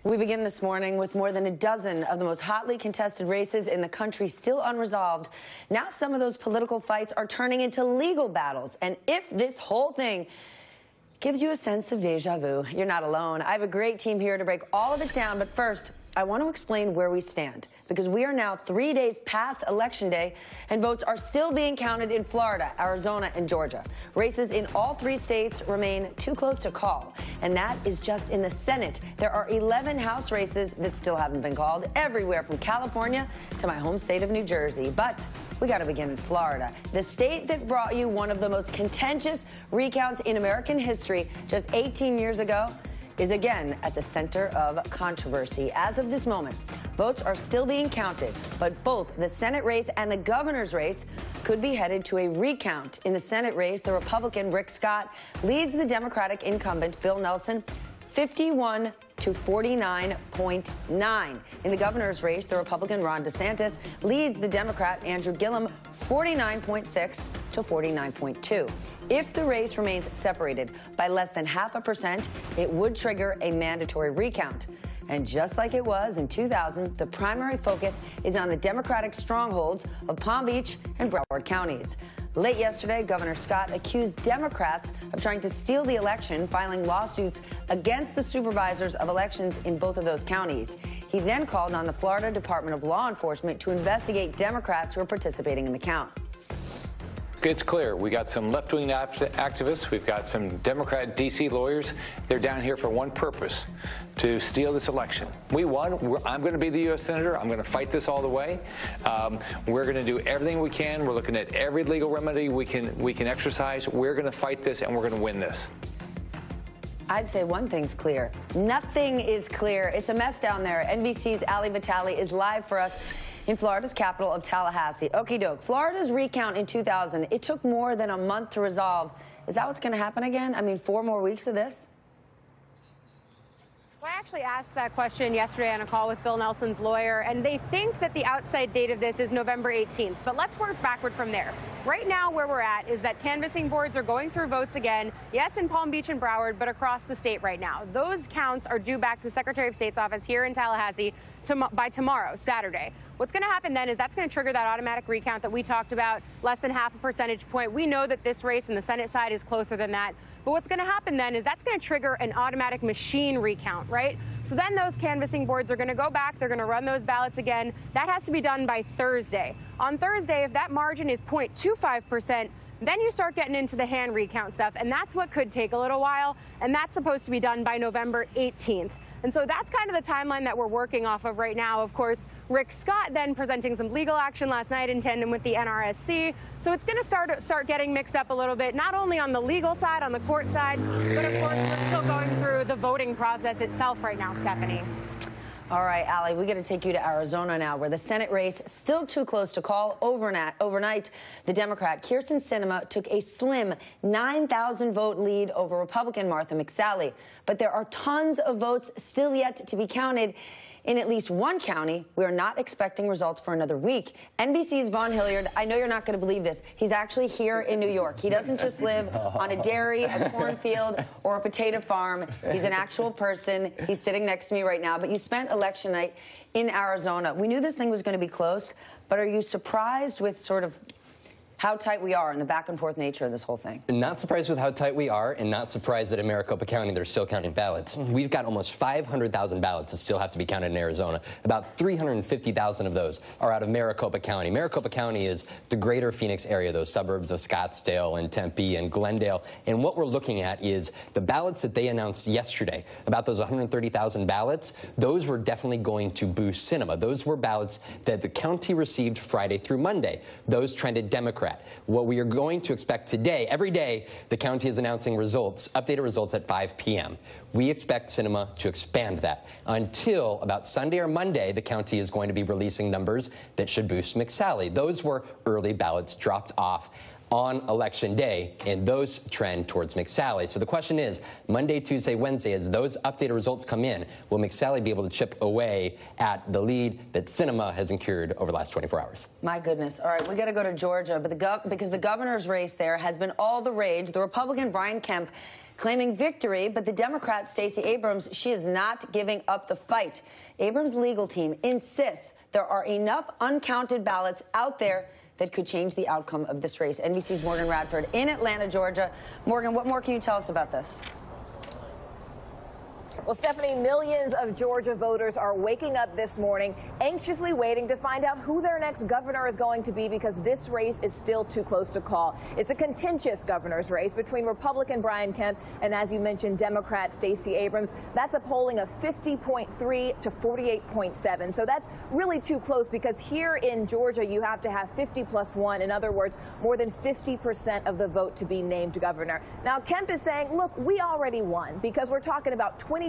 We begin this morning with more than a dozen of the most hotly contested races in the country still unresolved. Now some of those political fights are turning into legal battles. And if this whole thing gives you a sense of deja vu, you're not alone. I have a great team here to break all of it down. But first, I want to explain where we stand, because we are now 3 days past Election Day, and votes are still being counted in Florida, Arizona, and Georgia. Races in all 3 states remain too close to call, and that is just in the Senate. There are 11 House races that still haven't been called, everywhere from California to my home state of New Jersey. But we got to begin in Florida, the state that brought you one of the most contentious recounts in American history just 18 years ago. Is again at the center of controversy. As of this moment, votes are still being counted, but both the Senate race and the governor's race could be headed to a recount. In the Senate race, the Republican Rick Scott leads the Democratic incumbent Bill Nelson 51 to 49.9. In the governor's race, the Republican Ron DeSantis leads the Democrat Andrew Gillum 49.6 to 49.2. If the race remains separated by less than 0.5%, it would trigger a mandatory recount. And just like it was in 2000, the primary focus is on the Democratic strongholds of Palm Beach and Broward counties. Late yesterday, Governor Scott accused Democrats of trying to steal the election, filing lawsuits against the supervisors of elections in both of those counties. He then called on the Florida Department of Law Enforcement to investigate Democrats who are participating in the count. It's clear. We got some left-wing activists. We've got some Democrat D.C. lawyers. They're down here for one purpose, to steal this election. We won. I'm going to be the U.S. Senator. I'm going to fight this all the way. We're going to do everything we can. We're looking at every legal remedy we can exercise. We're going to fight this, and we're going to win this. I'd say one thing's clear. Nothing is clear. It's a mess down there. NBC's Vitale is live for us in Florida's capital of Tallahassee. Okie doke. Florida's recount in 2000, it took more than a month to resolve. Is that what's going to happen again? I mean, 4 more weeks of this? So I actually asked that question yesterday on a call with Bill Nelson's lawyer, and they think that the outside date of this is November 18th. But let's work backward from there. Right now, where we're at is that canvassing boards are going through votes again, yes, in Palm Beach and Broward, but across the state right now. Those counts are due back to the Secretary of State's office here in Tallahassee by tomorrow, Saturday. What's going to happen then is that's going to trigger that automatic recount that we talked about, less than 0.5 percentage point. We know that this race in the Senate side is closer than that. But what's going to happen then is that's going to trigger an automatic machine recount, right? So then those canvassing boards are going to go back. They're going to run those ballots again. That has to be done by Thursday. On Thursday, if that margin is 0.25%, then you start getting into the hand recount stuff, and that's what could take a little while, and that's supposed to be done by November 18th. And so that's kind of the timeline that we're working off of right now. Of course, Rick Scott then presenting some legal action last night in tandem with the NRSC. So it's going to start getting mixed up a little bit, not only on the legal side, on the court side, but of course, we're still going through the voting process itself right now, Stephanie. All right, Allie, we got to take you to Arizona now, where the Senate race still too close to call. Overnight, the Democrat Kyrsten Sinema took a slim 9,000 vote lead over Republican Martha McSally. But there are tons of votes still yet to be counted. In at least one county, we are not expecting results for another week. NBC's Vaughn Hilliard, I know you're not going to believe this. He's actually here in New York. He doesn't just live on a dairy, a cornfield, or a potato farm. He's an actual person. He's sitting next to me right now. But you spent election night in Arizona. We knew this thing was going to be close, but are you surprised with sort of how tight we are and the back-and-forth nature of this whole thing? Not surprised with how tight we are, and not surprised that in Maricopa County they're still counting ballots. We've got almost 500,000 ballots that still have to be counted in Arizona. About 350,000 of those are out of Maricopa County. Maricopa County is the greater Phoenix area, those suburbs of Scottsdale and Tempe and Glendale. And what we're looking at is the ballots that they announced yesterday, about those 130,000 ballots, those were definitely going to boost Sinema. Those were ballots that the county received Friday through Monday. Those trended Democrat. What we are going to expect today, every day, the county is announcing results, updated results at 5 p.m. We expect Sinema to expand that. Until about Sunday or Monday, the county is going to be releasing numbers that should boost McSally. Those were early ballots dropped off on Election Day, and those trend towards McSally. So the question is, Monday, Tuesday, Wednesday, as those updated results come in, will McSally be able to chip away at the lead that Sinema has incurred over the last 24 hours? My goodness. All right, we got to go to Georgia, but because the governor's race there has been all the rage. The Republican Brian Kemp claiming victory, but the Democrat Stacey Abrams, she is not giving up the fight. Abrams' legal team insists there are enough uncounted ballots out there that could change the outcome of this race. NBC's Morgan Radford in Atlanta, Georgia. Morgan, what more can you tell us about this? Well, Stephanie, millions of Georgia voters are waking up this morning anxiously waiting to find out who their next governor is going to be, because this race is still too close to call. It's a contentious governor's race between Republican Brian Kemp and, as you mentioned, Democrat Stacey Abrams. That's a polling of 50.3 to 48.7. So that's really too close, because here in Georgia, you have to have 50+1. In other words, more than 50% of the vote to be named governor. Now, Kemp is saying, look, we already won, because we're talking about 20,000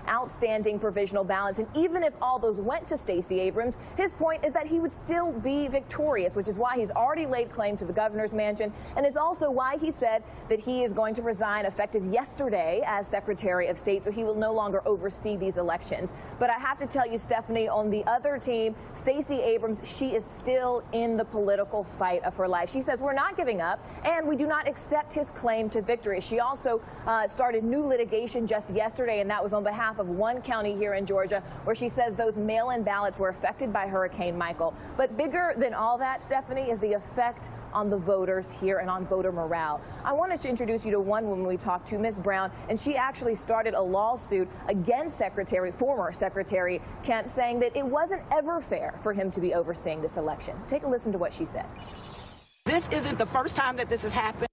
outstanding provisional ballots. And even if all those went to Stacey Abrams, his point is that he would still be victorious, which is why he's already laid claim to the governor's mansion. And it's also why he said that he is going to resign effective yesterday as Secretary of State, so he will no longer oversee these elections. But I have to tell you, Stephanie, on the other team, Stacey Abrams, she is still in the political fight of her life. She says, we're not giving up, and we do not accept his claim to victory. She also started new litigation just yesterday, and that was on behalf of one county here in Georgia, where she says those mail-in ballots were affected by Hurricane Michael. But bigger than all that, Stephanie, is the effect on the voters here and on voter morale. I wanted to introduce you to one woman we talked to, Ms. Brown, and she actually started a lawsuit against former Secretary Kemp, saying that it wasn't ever fair for him to be overseeing this election. Take a listen to what she said. This isn't the first time that this has happened.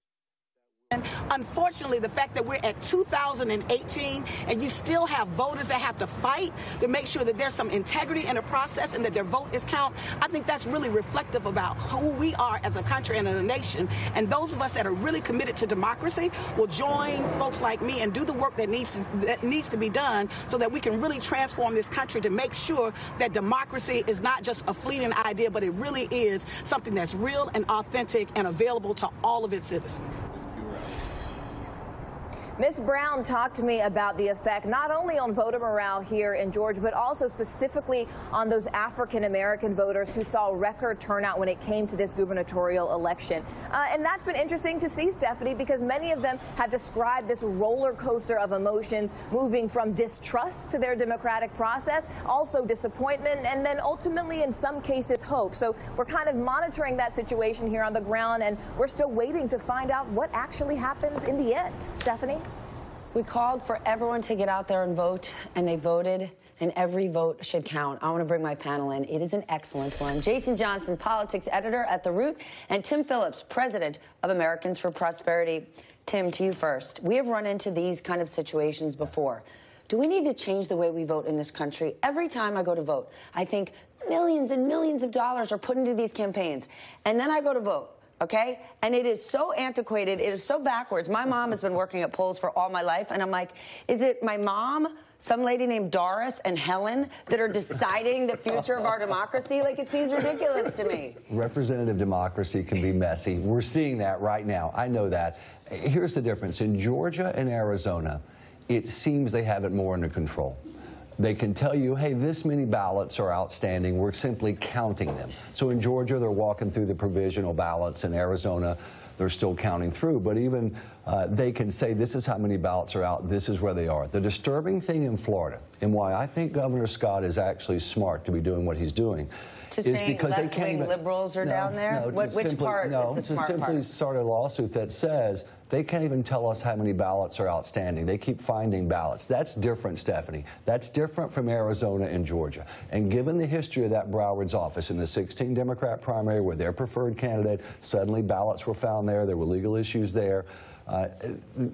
Unfortunately, the fact that we're at 2018 and you still have voters that have to fight to make sure that there's some integrity in the process and that their vote is counted, I think that's really reflective about who we are as a country and as a nation. And those of us that are really committed to democracy will join folks like me and do the work that needs to be done, so that we can really transform this country to make sure that democracy is not just a fleeting idea, but it really is something that's real and authentic and available to all of its citizens. Ms. Brown talked to me about the effect not only on voter morale here in Georgia, but also specifically on those African-American voters who saw record turnout when it came to this gubernatorial election. And that's been interesting to see, Stephanie, because many of them have described this roller coaster of emotions, moving from distrust to their democratic process, also disappointment, and then ultimately, in some cases, hope. So we're kind of monitoring that situation here on the ground, and we're still waiting to find out what actually happens in the end. Stephanie? We called for everyone to get out there and vote, and they voted, and every vote should count. I want to bring my panel in. It is an excellent one. Jason Johnson, politics editor at The Root, and Tim Phillips, president of Americans for Prosperity. Tim, to you first. We have run into these kind of situations before. Do we need to change the way we vote in this country? Every time I go to vote, I think millions and millions of dollars are put into these campaigns, and then I go to vote. Okay? And it is so antiquated. It is so backwards. My mom has been working at polls for all my life, and I'm like, is it my mom, some lady named Doris, and Helen that are deciding the future of our democracy? Like, it seems ridiculous to me. Representative democracy can be messy. We're seeing that right now. I know that. Here's the difference. In Georgia and Arizona, it seems they have it more under control. They can tell you, hey, this many ballots are outstanding. We're simply counting them. So in Georgia, they're walking through the provisional ballots. In Arizona, they're still counting through. But even they can say, this is how many ballots are out. This is where they are. The disturbing thing in Florida, and why I think Governor Scott is actually smart to be doing what he's doing, is because they can't even, liberals are down there? Which part is the smart part? Simply start a lawsuit that says they can't even tell us how many ballots are outstanding. They keep finding ballots. That's different, Stephanie. That's different from Arizona and Georgia. And given the history of that Broward's office in the 16 Democrat primary, where their preferred candidate, suddenly ballots were found there. There were legal issues there.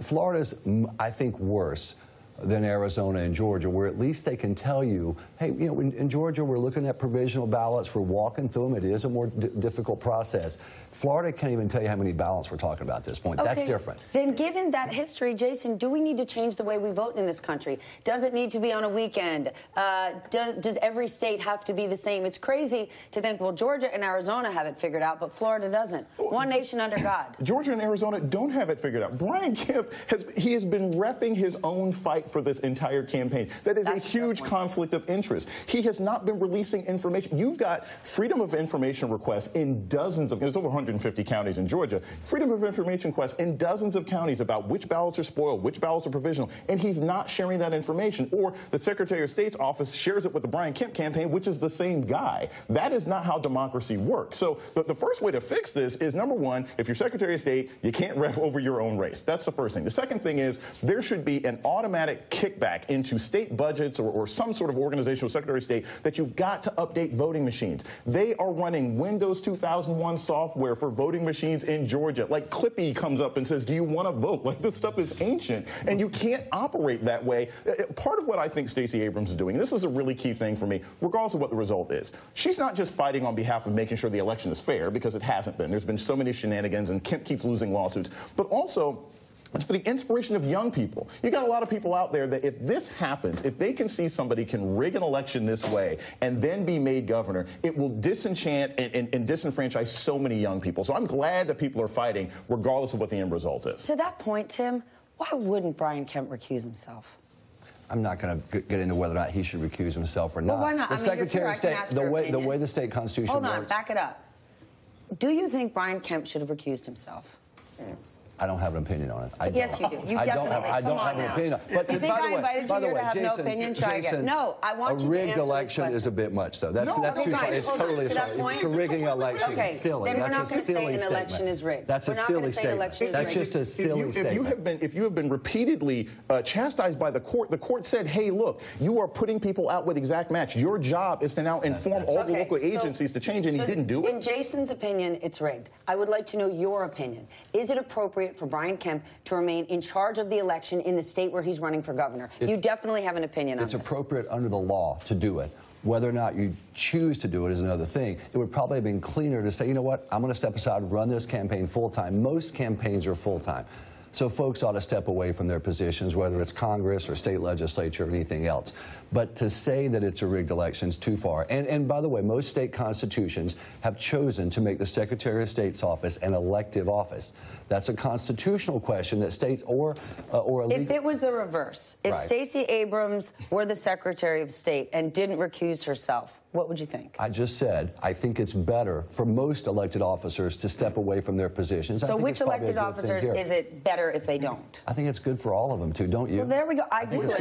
Florida's, I think, worse than Arizona and Georgia, where at least they can tell you, hey, you know, in Georgia, we're looking at provisional ballots, we're walking through them, it is a more difficult process. Florida can't even tell you how many ballots we're talking about at this point. Okay. That's different. Then given that history, Jason, do we need to change the way we vote in this country? Does it need to be on a weekend? Does every state have to be the same? It's crazy to think, well, Georgia and Arizona have it figured out, but Florida doesn't. One nation under God. Georgia and Arizona don't have it figured out. Brian Kemp has been reffing his own fight fight for this entire campaign. That is a huge conflict of interest. He has not been releasing information. You've got freedom of information requests in dozens of, there's over 150 counties in Georgia, freedom of information requests in dozens of counties about which ballots are spoiled, which ballots are provisional, and he's not sharing that information. Or the Secretary of State's office shares it with the Brian Kemp campaign, which is the same guy. That is not how democracy works. So the first way to fix this is, number one, if you're Secretary of State, you can't rev over your own race. That's the first thing. The second thing is there should be an automatic kickback into state budgets or some sort of organizational Secretary of State that you've got to update voting machines. They are running Windows 2001 software for voting machines in Georgia. Like Clippy comes up and says, do you want to vote? Like, this stuff is ancient, and you can't operate that way. Part of what I think Stacey Abrams is doing, this is a really key thing for me, regardless of what the result is. She's not just fighting on behalf of making sure the election is fair, because it hasn't been. There's been so many shenanigans, and Kemp keeps losing lawsuits, but also it's for the inspiration of young people. You got a lot of people out there that if this happens, if they can see somebody can rig an election this way and then be made governor, it will disenchant and disenfranchise so many young people. So I'm glad that people are fighting, regardless of what the end result is. To that point, Tim, why wouldn't Brian Kemp recuse himself? I'm not going to get into whether or not he should recuse himself or not. Well, why not? The Secretary of State, the way the state constitution works. Hold on, back it up. Do you think Brian Kemp should have recused himself? I don't have an opinion on it. Yes, you do. You definitely. I don't have an opinion on it. But you think I invited you here to have no opinion? Try again. No, I want you to answer this question. A rigged election is a bit much, though. That's too far. It's totally a rigging election is silly. Then we're not going to say an election is rigged. That's a silly statement. That's just a silly statement. If you have been repeatedly chastised by the court said, hey, look, you are putting people out with exact match. Your job is to now inform all the local agencies to change, and he didn't do it. In Jason's opinion, it's rigged. I would like to know your opinion. Is it appropriate for Brian Kemp to remain in charge of the election in the state where he's running for governor? You definitely have an opinion on this. It's appropriate under the law to do it. Whether or not you choose to do it is another thing. It would probably have been cleaner to say, you know what, I'm going to step aside and run this campaign full-time. Most campaigns are full-time. So folks ought to step away from their positions, whether it's Congress or state legislature or anything else. But to say that it's a rigged election is too far. And by the way, most state constitutions have chosen to make the Secretary of State's office an elective office. That's a constitutional question that states or a legal... If it was the reverse, if Stacey Abrams were the Secretary of State and didn't recuse herself, what would you think? I just said, I think it's better for most elected officers to step away from their positions. So which elected officers is it better if they don't? I think it's good for all of them, too, don't you? Well, there we go. I do. Yes,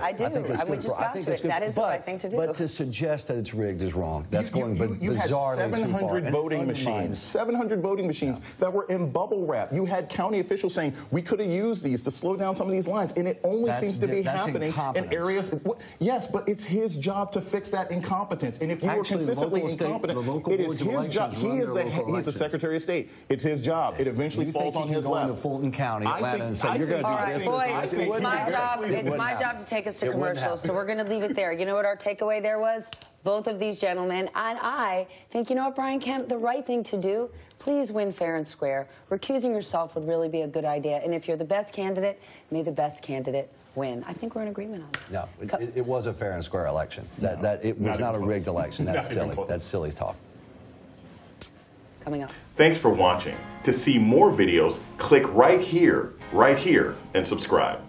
I do. We just got to it. That is the right thing to do. But to suggest that it's rigged is wrong. That's going bizarrely too far. You had 700 voting machines, 700 voting machines that were in bubble wrap. You had county officials saying, we could have used these to slow down some of these lines, and it only seems to be happening in areas... Yes, but it's his job to fix that incompetence. And if you were consistently incompetent, it is his job. He's the Secretary of State. It's his job. It eventually falls on his lap. You think you can go into Fulton County, Atlanta, and say, you're going to do this. Boys, it's my job to take us to commercials, so we're going to leave it there. You know what our takeaway there was? Both of these gentlemen and I think, you know what, Brian Kemp, the right thing to do, please win fair and square. Recusing yourself would really be a good idea. And if you're the best candidate, may the best candidate win. I think we're in agreement on that. No, it was a fair and square election. It was not a rigged election. That's silly. That's silly talk. Coming up. Thanks for watching. To see more videos, click right here, and subscribe.